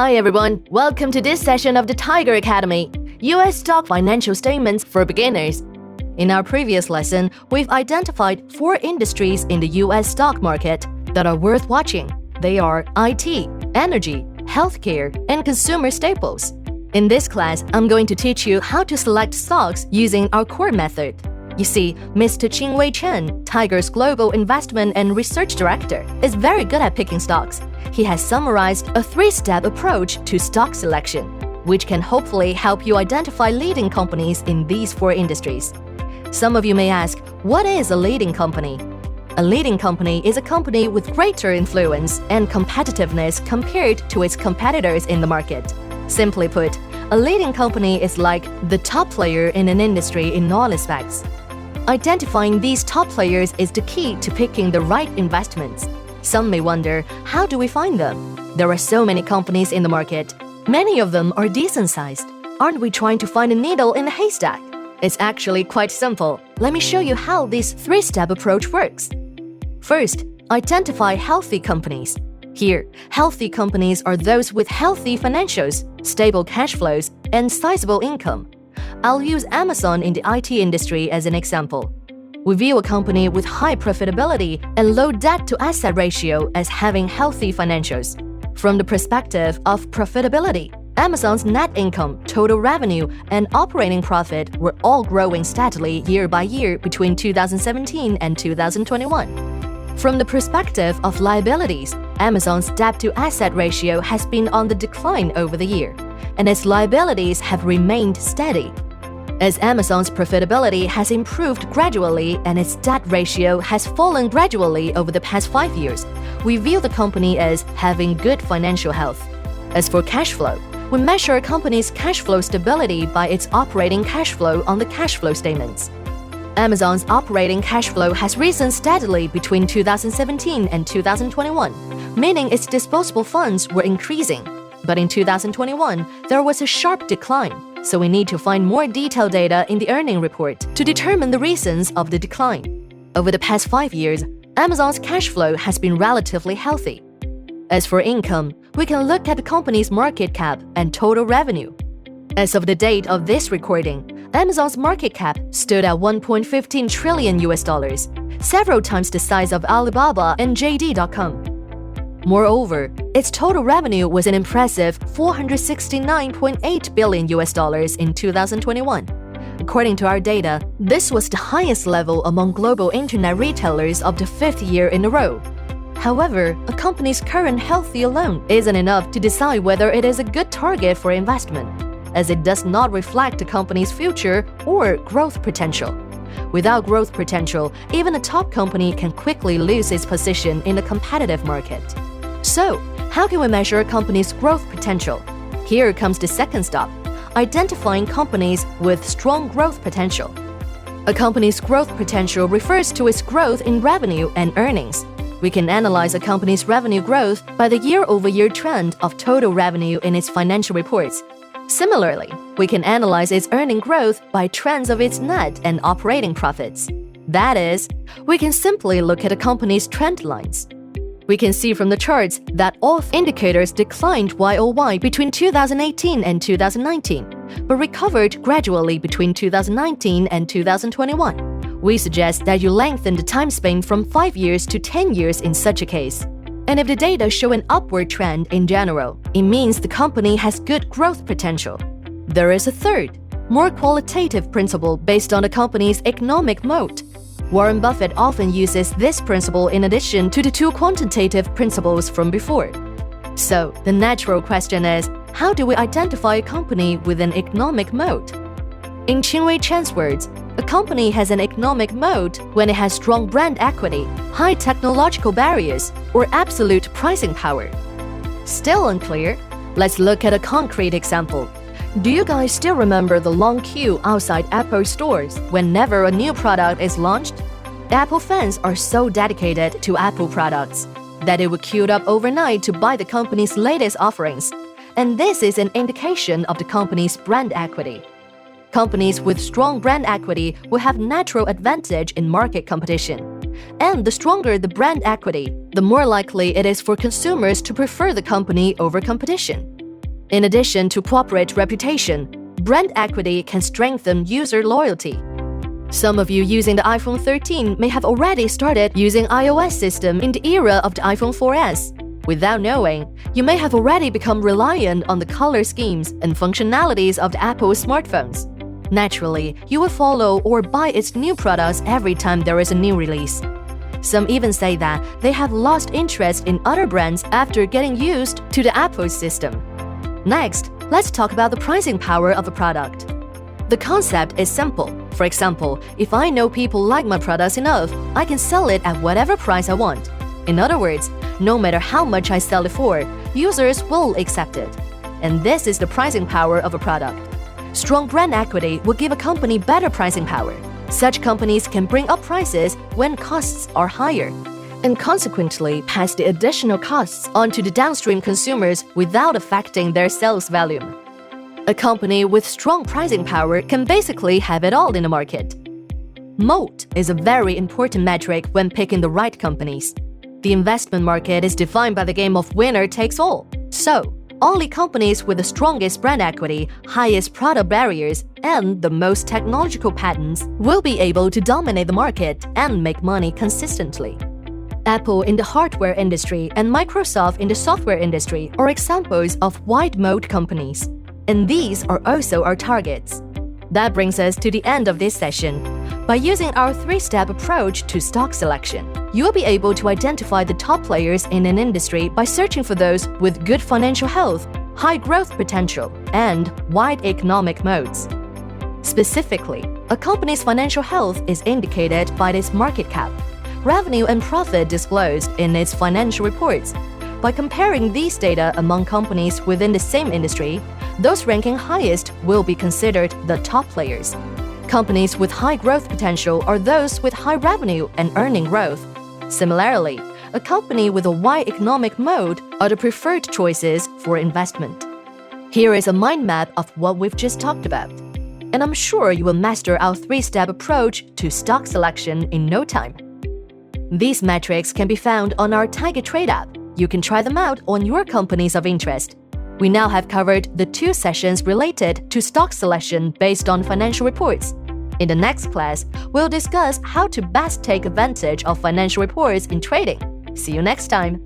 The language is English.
Hi everyone, welcome to this session of the Tiger Academy, US Stock Financial Statements for Beginners. In our previous lesson, we've identified 4 industries in the US stock market that are worth watching. They are IT, energy, healthcare, and consumer staples. In this class, I'm going to teach you how to select stocks using our core method. You see, Mr. Qingwei Chen, Tiger's Global Investment and Research Director, is very good at picking stocks. He has summarized a 3-step approach to stock selection, which can hopefully help you identify leading companies in these 4 industries. Some of you may ask, what is a leading company? A leading company is a company with greater influence and competitiveness compared to its competitors in the market. Simply put, a leading company is like the top player in an industry in all aspects. Identifying these top players is the key to picking the right investments. Some may wonder, how do we find them? There are so many companies in the market. Many of them are decent-sized. Aren't we trying to find a needle in a haystack? It's actually quite simple. Let me show you how this 3-step approach works. First, identify healthy companies. Here, healthy companies are those with healthy financials, stable cash flows, and sizable income. I'll use Amazon in the IT industry as an example. We view a company with high profitability and low debt-to-asset ratio as having healthy financials. From the perspective of profitability, Amazon's net income, total revenue, and operating profit were all growing steadily year by year between 2017 and 2021. From the perspective of liabilities, Amazon's debt-to-asset ratio has been on the decline over the year, and its liabilities have remained steady. As Amazon's profitability has improved gradually and its debt ratio has fallen gradually over the past 5 years, we view the company as having good financial health. As for cash flow, we measure a company's cash flow stability by its operating cash flow on the cash flow statements. Amazon's operating cash flow has risen steadily between 2017 and 2021, meaning its disposable funds were increasing. But in 2021, there was a sharp decline, so we need to find more detailed data in the earnings report to determine the reasons of the decline. Over the past 5 years, Amazon's cash flow has been relatively healthy. As for income, we can look at the company's market cap and total revenue. As of the date of this recording, Amazon's market cap stood at $1.15 trillion, several times the size of Alibaba and JD.com. Moreover, its total revenue was an impressive $469.8 billion in 2021. According to our data, this was the highest level among global internet retailers of the 5th year in a row. However, a company's current healthy alone isn't enough to decide whether it is a good target for investment, as it does not reflect the company's future or growth potential. Without growth potential, even a top company can quickly lose its position in a competitive market. So, how can we measure a company's growth potential? Here comes the second step, identifying companies with strong growth potential. A company's growth potential refers to its growth in revenue and earnings. We can analyze a company's revenue growth by the year-over-year trend of total revenue in its financial reports. Similarly, we can analyze its earning growth by trends of its net and operating profits. That is, we can simply look at a company's trend lines. We can see from the charts that all indicators declined YoY between 2018 and 2019, but recovered gradually between 2019 and 2021. We suggest that you lengthen the time span from 5 years to 10 years in such a case. And if the data show an upward trend in general, it means the company has good growth potential. There is a third, more qualitative principle based on a company's economic moat. Warren Buffett often uses this principle in addition to the 2 quantitative principles from before. So, the natural question is, how do we identify a company with an economic moat? In Qingwei Chen's words, a company has an economic moat when it has strong brand equity, high technological barriers, or absolute pricing power. Still unclear? Let's look at a concrete example. Do you guys still remember the long queue outside Apple stores whenever a new product is launched? Apple fans are so dedicated to Apple products that they would queue up overnight to buy the company's latest offerings. And this is an indication of the company's brand equity. Companies with strong brand equity will have natural advantage in market competition. And the stronger the brand equity, the more likely it is for consumers to prefer the company over competition. In addition to corporate reputation, brand equity can strengthen user loyalty. Some of you using the iPhone 13 may have already started using iOS system in the era of the iPhone 4S. Without knowing, you may have already become reliant on the color schemes and functionalities of the Apple smartphones. Naturally, you will follow or buy its new products every time there is a new release. Some even say that they have lost interest in other brands after getting used to the Apple system. Next, let's talk about the pricing power of a product. The concept is simple. For example, if I know people like my products enough, I can sell it at whatever price I want. In other words, no matter how much I sell it for, users will accept it. And this is the pricing power of a product. Strong brand equity will give a company better pricing power. Such companies can bring up prices when costs are higher, and consequently pass the additional costs onto the downstream consumers without affecting their sales volume. A company with strong pricing power can basically have it all in the market. Moat is a very important metric when picking the right companies. The investment market is defined by the game of winner takes all. So, only companies with the strongest brand equity, highest product barriers, and the most technological patents will be able to dominate the market and make money consistently. Apple in the hardware industry and Microsoft in the software industry are examples of wide moat companies. And these are also our targets. That brings us to the end of this session. By using our three-step approach to stock selection, you will be able to identify the top players in an industry by searching for those with good financial health, high growth potential, and wide economic moats. Specifically, a company's financial health is indicated by its market cap, revenue and profit disclosed in its financial reports. By comparing these data among companies within the same industry, those ranking highest will be considered the top players. Companies with high growth potential are those with high revenue and earning growth. Similarly, a company with a wide economic moat are the preferred choices for investment. Here is a mind map of what we've just talked about. And I'm sure you will master our three-step approach to stock selection in no time. These metrics can be found on our Tiger Trade app. You can try them out on your companies of interest. We now have covered the 2 sessions related to stock selection based on financial reports. In the next class, we'll discuss how to best take advantage of financial reports in trading. See you next time!